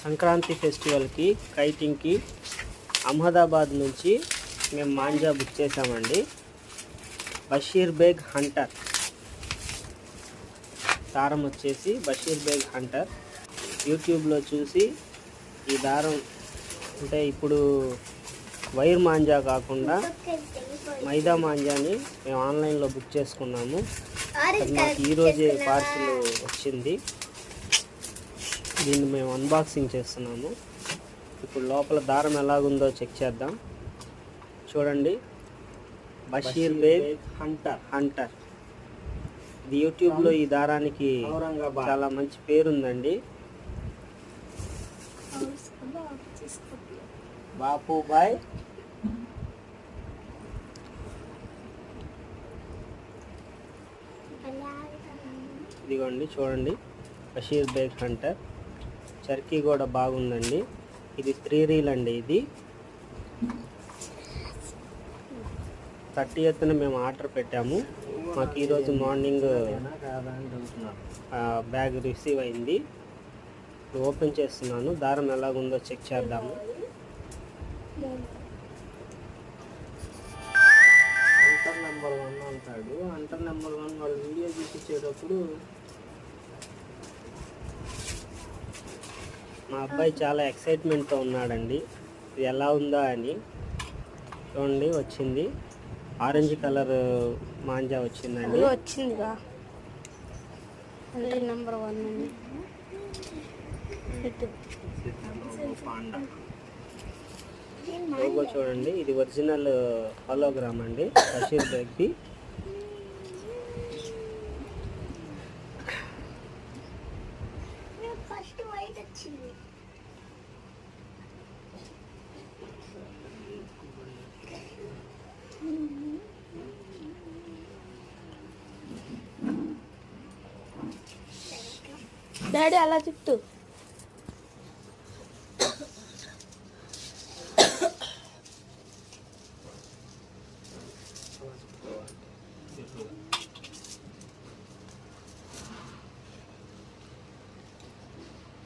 సంక్రాంతి ఫెస్టివల్కి కైటింగ్కి అహ్మదాబాద్ నుంచి మేము మాంజా బుక్ చేసామండి. బషీర్ బేగ్ హంటర్ దారం వచ్చేసి బషీర్ బేగ్ హంటర్. యూట్యూబ్లో చూసి ఈ దారం అంటే ఇప్పుడు వైర్ మాంజా కాకుండా మైదా మాంజాని మేము ఆన్లైన్లో బుక్ చేసుకున్నాము. అది మాకు ఈరోజే పార్సిల్ వచ్చింది. దీన్ని మేము అన్బాక్సింగ్ చేస్తున్నాము. ఇప్పుడు లోపల దారం ఎలాగుందో చెక్ చేద్దాం. చూడండి, బషీర్ బేగ్ హంటర్. ఇది యూట్యూబ్లో ఈ దారానికి చాలా మంచి పేరుందండి. బాపుబాయ్ ఇదిగోండి, చూడండి, బషీర్ బేగ్ హంటర్. చర్కీ కూడా బాగుందండి. ఇది 3 రీల్ అండి. ఇది 30th మేము ఆర్డర్ పెట్టాము. మాకు ఈరోజు మార్నింగ్ బ్యాగ్ రిసీవ్ అయింది. ఓపెన్ చేస్తున్నాను. దారం ఎలాగుందో చెక్ చేద్దాము. హంటర్ నెంబర్ 1 అంటాడు. హంటర్ నెంబర్ 1 వాళ్ళు వీడియో చూపించేటప్పుడు మా అబ్బాయి చాలా ఎక్సైట్మెంట్తో ఉన్నాడండి. ఇది ఎలా ఉందా అని. చూడండి, వచ్చింది. ఆరెంజ్ కలర్ మాంజా వచ్చిందండి. వచ్చిందిగా అంటే నెంబర్ 1 అండి. లోగో చూడండి, ఇది ఒరిజినల్ హోలోగ్రామ్ అండి బషీర్ బేగ్ది. డాడీ అలా చెప్తూ